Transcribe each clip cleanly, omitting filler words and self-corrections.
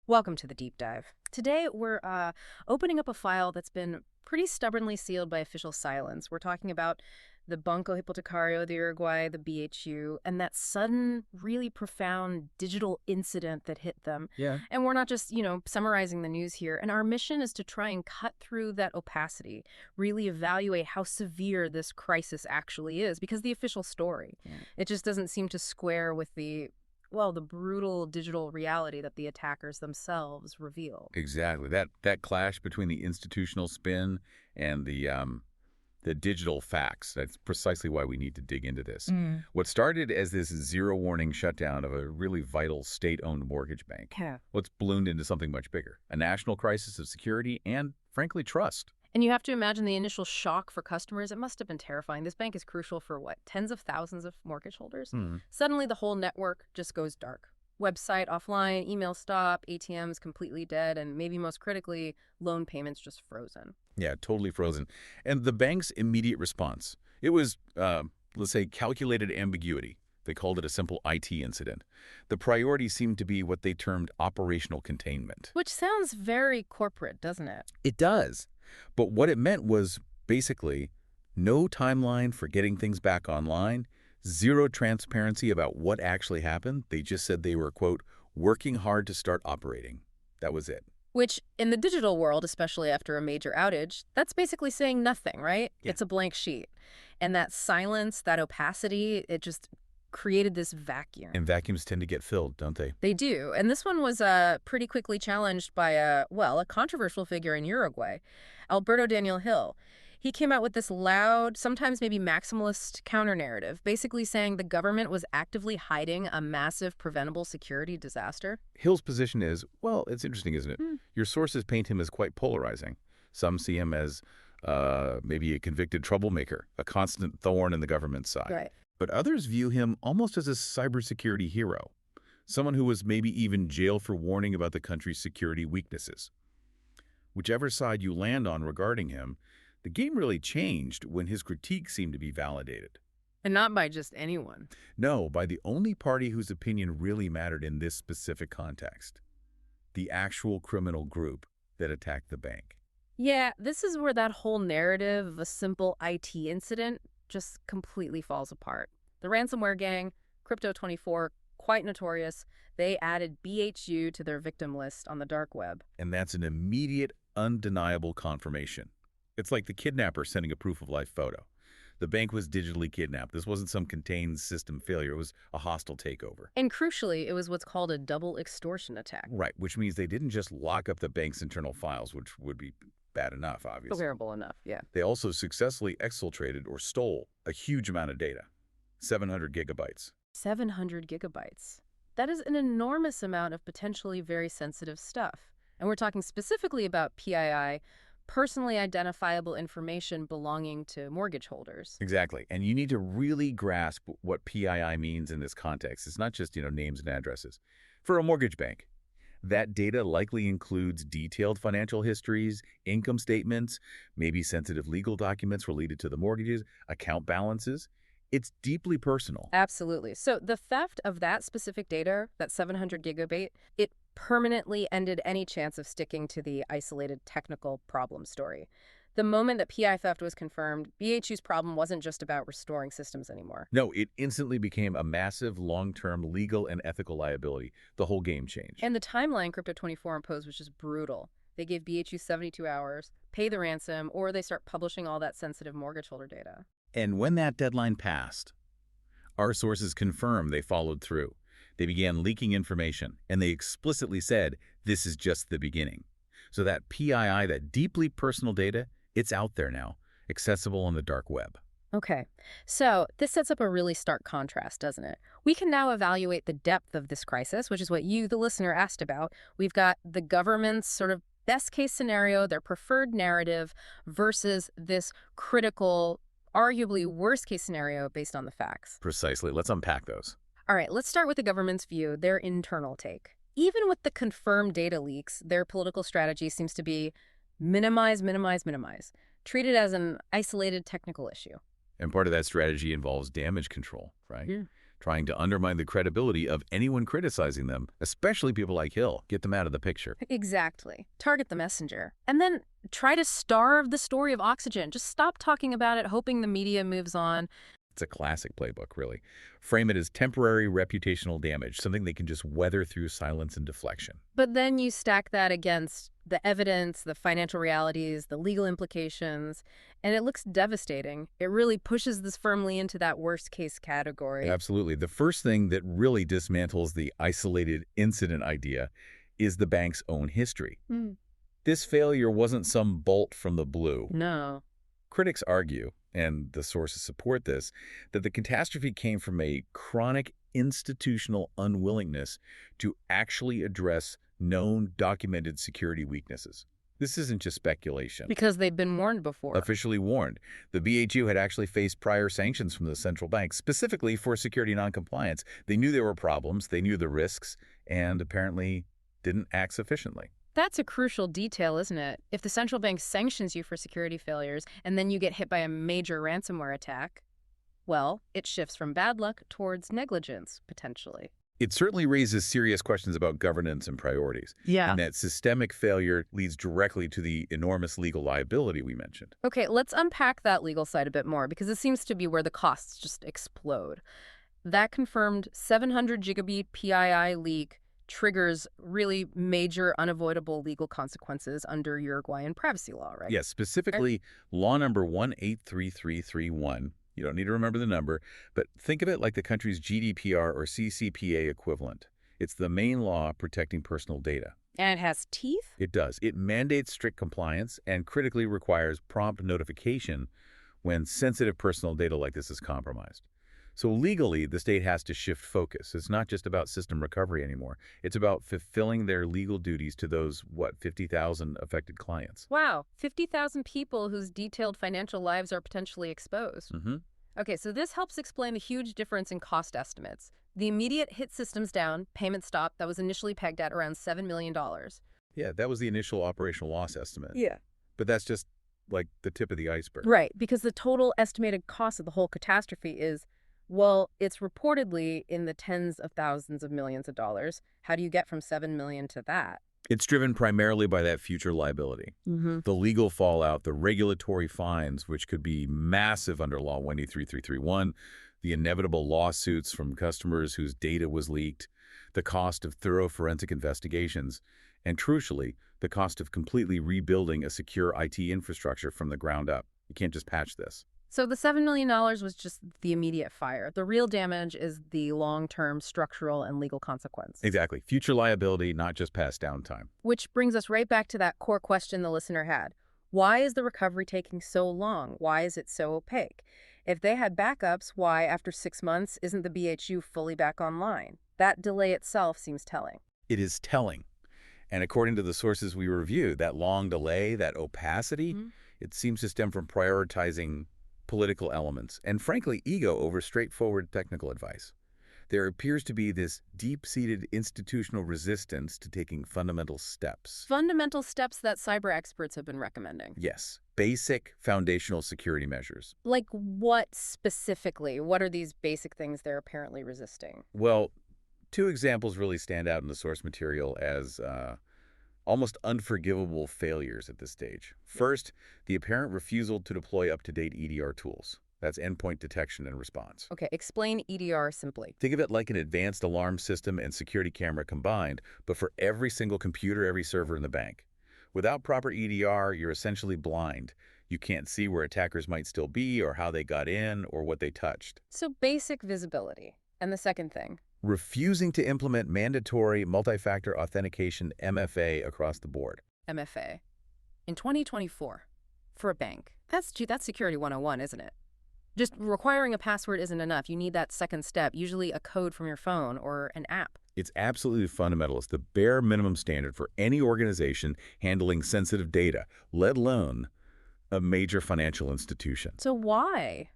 Welcome to the deep dive. Today, we're opening up a file that's been pretty stubbornly sealed by official silence. We're talking about the Banco Hipotecario del Uruguay, the BHU, and that sudden, really profound digital incident that hit them. Yeah. And we're not just, summarizing the news here. And our mission is to try and cut through that opacity, really evaluate how severe this crisis actually is, because the official story, it just doesn't seem to square with the brutal digital reality that the attackers themselves reveal. Exactly. That clash between the institutional spin and the digital facts. That's precisely why we need to dig into this. What started as this zero-warning shutdown of a really vital state-owned mortgage bank, Yeah. what's ballooned into something much bigger, a national crisis of security and, frankly, trust. And you have to imagine the initial shock for customers. It must have been terrifying. This bank is crucial for tens of thousands of mortgage holders? Suddenly, the whole network just goes dark. Website offline, email stop, ATMs completely dead, and maybe most critically, loan payments just frozen. Yeah, totally frozen. And the bank's immediate response, it was, let's say, calculated ambiguity. They called it a simple IT incident. The priority seemed to be what they termed operational containment. Which sounds very corporate, doesn't it? It does. But what it meant was basically no timeline for getting things back online, zero transparency about what actually happened. They just said they were, quote, working hard to start operating. That was it. Which, in the digital world, especially after a major outage, that's basically saying nothing, right? Yeah. It's a blank sheet. And that silence, that opacity, it just created this vacuum. And vacuums tend to get filled, don't they? They do. And this one was pretty quickly challenged by a controversial figure in Uruguay, Alberto Hill. He came out with this loud, sometimes maybe maximalist counter-narrative, basically saying the government was actively hiding a massive preventable security disaster. Hill's position is, well, it's interesting, isn't it? Your sources paint him as quite polarizing. Some see him as maybe a convicted troublemaker, a constant thorn in the government's side. Right. But others view him almost as a cybersecurity hero, someone who was maybe even jailed for warning about the country's security weaknesses. Whichever side you land on regarding him, the game really changed when his critique seemed to be validated. And not by just anyone. No, by the only party whose opinion really mattered in this specific context, the actual criminal group that attacked the bank. Yeah, this is where that whole narrative of a simple IT incident just completely falls apart. The ransomware gang, Crypto24, quite notorious, they added BHU to their victim list on the dark web. And that's an immediate, undeniable confirmation. It's like the kidnapper sending a proof-of-life photo. The bank was digitally kidnapped. This wasn't some contained system failure. It was a hostile takeover. And crucially, it was what's called a double extortion attack. Right, which means they didn't just lock up the bank's internal files, which would be bad enough, obviously. Bearable enough, yeah. They also successfully exfiltrated or stole a huge amount of data, 700 gigabytes. 700 gigabytes. That is an enormous amount of potentially very sensitive stuff. And we're talking specifically about PII, personally identifiable information belonging to mortgage holders. Exactly. And you need to really grasp what PII means in this context. It's not just, names and addresses. For a mortgage bank, that data likely includes detailed financial histories, income statements, maybe sensitive legal documents related to the mortgages, account balances. It's deeply personal. Absolutely. So the theft of that specific data, that 700 gigabyte, it permanently ended any chance of sticking to the isolated technical problem story. The moment that PI theft was confirmed, BHU's problem wasn't just about restoring systems anymore. No, it instantly became a massive long-term legal and ethical liability. The whole game changed. And the timeline Crypto24 imposed was just brutal. They gave BHU 72 hours, pay the ransom, or they start publishing all that sensitive mortgage holder data. And when that deadline passed, our sources confirmed they followed through. They began leaking information, and they explicitly said, this is just the beginning. So that PII, that deeply personal data, it's out there now, accessible on the dark web. Okay, so this sets up a really stark contrast, doesn't it? We can now evaluate the depth of this crisis, which is what you, the listener, asked about. We've got the government's sort of best-case scenario, their preferred narrative, versus this critical, arguably worst-case scenario based on the facts. Precisely. Let's unpack those. All right, let's start with the government's view, their internal take. Even with the confirmed data leaks, their political strategy seems to be minimize, minimize, minimize, treat it as an isolated technical issue. And part of that strategy involves damage control, right? Yeah. trying to undermine the credibility of anyone criticizing them, especially people like Hill. Get them out of the picture. Exactly. Target the messenger. And then try to starve the story of oxygen. Just stop talking about it, hoping the media moves on. It's a classic playbook, really. Frame it as temporary reputational damage, something they can just weather through silence and deflection. But then you stack that against the evidence, the financial realities, the legal implications, and it looks devastating. It really pushes this firmly into that worst-case category. Absolutely. The first thing that really dismantles the isolated incident idea is the bank's own history. This failure wasn't some bolt from the blue. No. Critics argue, and the sources support this, that the catastrophe came from a chronic institutional unwillingness to actually address known documented security weaknesses. This isn't just speculation. Because they'd been warned before. Officially warned. The BHU had actually faced prior sanctions from the central bank, specifically for security noncompliance. They knew there were problems, they knew the risks, and apparently didn't act sufficiently. That's a crucial detail, isn't it? If the central bank sanctions you for security failures and then you get hit by a major ransomware attack, well, it shifts from bad luck towards negligence, potentially. It certainly raises serious questions about governance and priorities. Yeah. And that systemic failure leads directly to the enormous legal liability we mentioned. Okay, let's unpack that legal side a bit more because it seems to be where the costs just explode. That confirmed 700 gigabit PII leak triggers really major unavoidable legal consequences under Uruguayan privacy law, right? Yes, specifically law number 183331. You don't need to remember the number, but think of it like the country's GDPR or CCPA equivalent. It's the main law protecting personal data. And it has teeth? It does. It mandates strict compliance and critically requires prompt notification when sensitive personal data like this is compromised. So legally, the state has to shift focus. It's not just about system recovery anymore. It's about fulfilling their legal duties to those, 50,000 affected clients. Wow, 50,000 people whose detailed financial lives are potentially exposed. Okay, so this helps explain the huge difference in cost estimates. The immediate hit systems down, payment stop, that was initially pegged at around $7 million. Yeah, that was the initial operational loss estimate. Yeah. But that's just like the tip of the iceberg. Right, because the total estimated cost of the whole catastrophe is, well, it's reportedly in the tens of thousands of millions of dollars. How do you get from $7 million to that? It's driven primarily by that future liability. The legal fallout, the regulatory fines, which could be massive under Law 183331, the inevitable lawsuits from customers whose data was leaked, the cost of thorough forensic investigations, and crucially, the cost of completely rebuilding a secure IT infrastructure from the ground up. You can't just patch this. So the $7 million was just the immediate fire. The real damage is the long-term structural and legal consequence. Exactly. Future liability, not just past downtime. Which brings us right back to that core question the listener had. Why is the recovery taking so long? Why is it so opaque? If they had backups, why, after 6 months, isn't the BHU fully back online? That delay itself seems telling. It is telling. And according to the sources we reviewed, that long delay, that opacity, it seems to stem from prioritizing political elements and, frankly, ego over straightforward technical advice. There appears to be this deep-seated institutional resistance to taking fundamental steps. Fundamental steps that cyber experts have been recommending. Yes. Basic foundational security measures. Like what specifically? What are these basic things they're apparently resisting? Well, two examples really stand out in the source material as almost unforgivable failures at this stage. First, the apparent refusal to deploy up-to-date EDR tools. That's endpoint detection and response. Okay, explain EDR simply. Think of it like an advanced alarm system and security camera combined, but for every single computer, every server in the bank. Without proper EDR, you're essentially blind. You can't see where attackers might still be or how they got in or what they touched. So basic visibility. And the second thing? Refusing to implement mandatory multi-factor authentication MFA across the board. MFA. In 2024, for a bank, that's Security 101, isn't it? Just requiring a password isn't enough. You need that second step, usually a code from your phone or an app. It's absolutely fundamental. It's the bare minimum standard for any organization handling sensitive data, let alone a major financial institution. So why?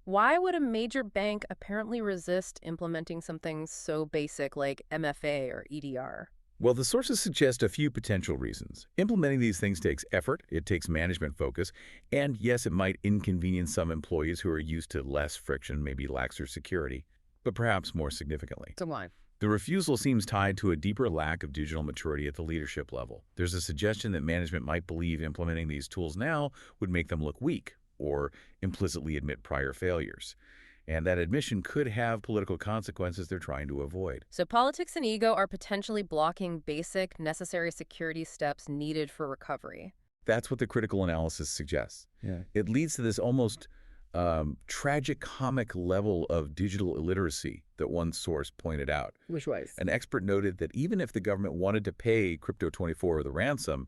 Why would a major bank apparently resist implementing something so basic like MFA or EDR? Well, the sources suggest a few potential reasons. Implementing these things takes effort, it takes management focus, and yes, it might inconvenience some employees who are used to less friction, maybe laxer security. But perhaps more significantly, Bottom line. the refusal seems tied to a deeper lack of digital maturity at the leadership level. There's a suggestion that management might believe implementing these tools now would make them look weak or implicitly admit prior failures. And that admission could have political consequences they're trying to avoid. So politics and ego are potentially blocking basic, necessary security steps needed for recovery. That's what the critical analysis suggests. Yeah. It leads to this almost tragic-comic level of digital illiteracy that one source pointed out. Which ways? An expert noted that even if the government wanted to pay Crypto24 the ransom,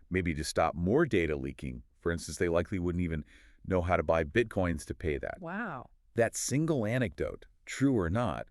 maybe to stop more data leaking, for instance, they likely wouldn't even know how to buy bitcoins to pay that. Wow. That single anecdote, true or not,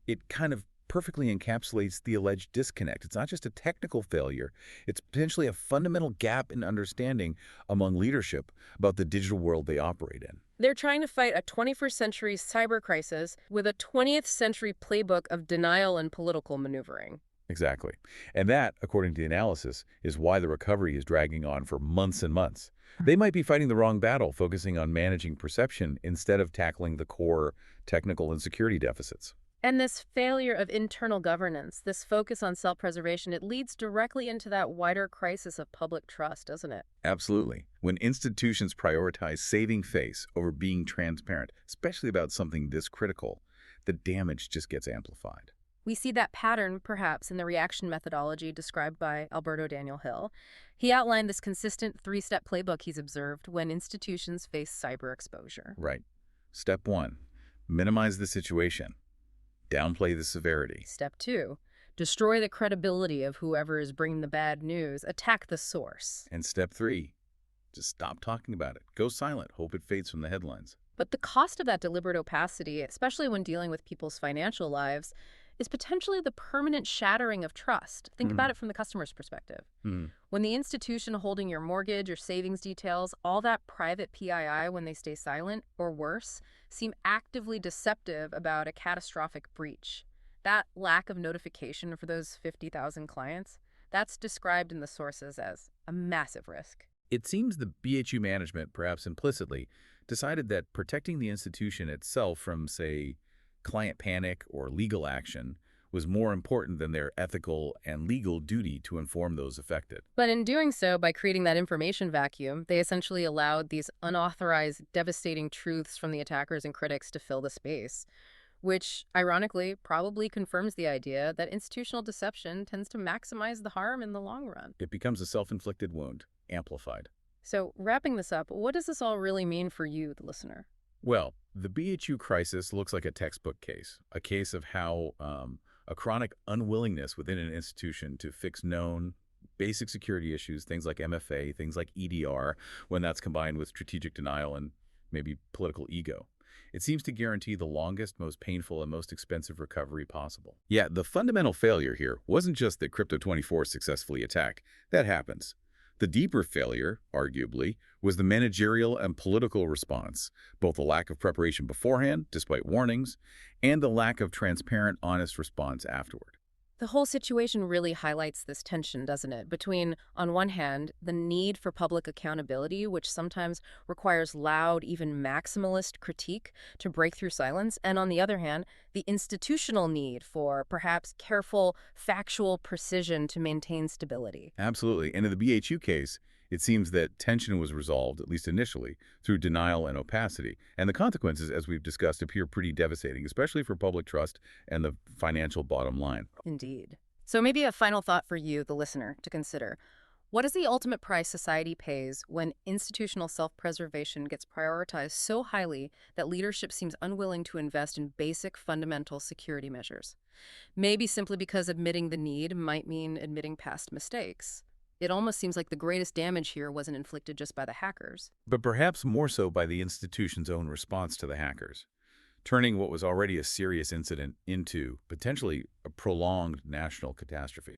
it kind of perfectly encapsulates the alleged disconnect. It's not just a technical failure. It's potentially a fundamental gap in understanding among leadership about the digital world they operate in. They're trying to fight a 21st century cyber crisis with a 20th century playbook of denial and political maneuvering. Exactly. And that, according to the analysis, is why the recovery is dragging on for months and months. They might be fighting the wrong battle, focusing on managing perception instead of tackling the core technical and security deficits. And this failure of internal governance, this focus on self-preservation, it leads directly into that wider crisis of public trust, doesn't it? Absolutely. When institutions prioritize saving face over being transparent, especially about something this critical, the damage just gets amplified. We see that pattern, perhaps, in the reaction methodology described by Alberto Hill. He outlined this consistent three-step playbook he's observed when institutions face cyber exposure. Right. Step 1, minimize the situation. Downplay the severity. Step 2, destroy the credibility of whoever is bringing the bad news. Attack the source. And step 3, just stop talking about it. Go silent. Hope it fades from the headlines. But the cost of that deliberate opacity, especially when dealing with people's financial lives, is potentially the permanent shattering of trust. Think about it from the customer's perspective. When the institution holding your mortgage or savings details, all that private PII when they stay silent, or worse, seem actively deceptive about a catastrophic breach. That lack of notification for those 50,000 clients, that's described in the sources as a massive risk. It seems the BHU management, perhaps implicitly, decided that protecting the institution itself from, say, client panic or legal action was more important than their ethical and legal duty to inform those affected. But in doing so, by creating that information vacuum, they essentially allowed these unauthorized, devastating truths from the attackers and critics to fill the space, which, ironically, probably confirms the idea that institutional deception tends to maximize the harm in the long run. It becomes a self-inflicted wound, amplified. So, wrapping this up, what does this all really mean for you, the listener? Well, the BHU crisis looks like a textbook case, a case of how a chronic unwillingness within an institution to fix known basic security issues, things like MFA, things like EDR, when that's combined with strategic denial and maybe political ego. It seems to guarantee the longest, most painful, and most expensive recovery possible. Yeah, the fundamental failure here wasn't just that Crypto24 successfully attacked. That happens. The deeper failure, arguably, was the managerial and political response, both the lack of preparation beforehand, despite warnings, and the lack of transparent, honest response afterward. The whole situation really highlights this tension, doesn't it? Between, on one hand, the need for public accountability, which sometimes requires loud, even maximalist critique to break through silence, and on the other hand, the institutional need for perhaps careful, factual precision to maintain stability. Absolutely. And in the BHU case, it seems that tension was resolved, at least initially, through denial and opacity. And the consequences, as we've discussed, appear pretty devastating, especially for public trust and the financial bottom line. Indeed. So maybe a final thought for you, the listener, to consider. What is the ultimate price society pays when institutional self-preservation gets prioritized so highly that leadership seems unwilling to invest in basic fundamental security measures? Maybe simply because admitting the need might mean admitting past mistakes. It almost seems like the greatest damage here wasn't inflicted just by the hackers, but perhaps more so by the institution's own response to the hackers, turning what was already a serious incident into potentially a prolonged national catastrophe.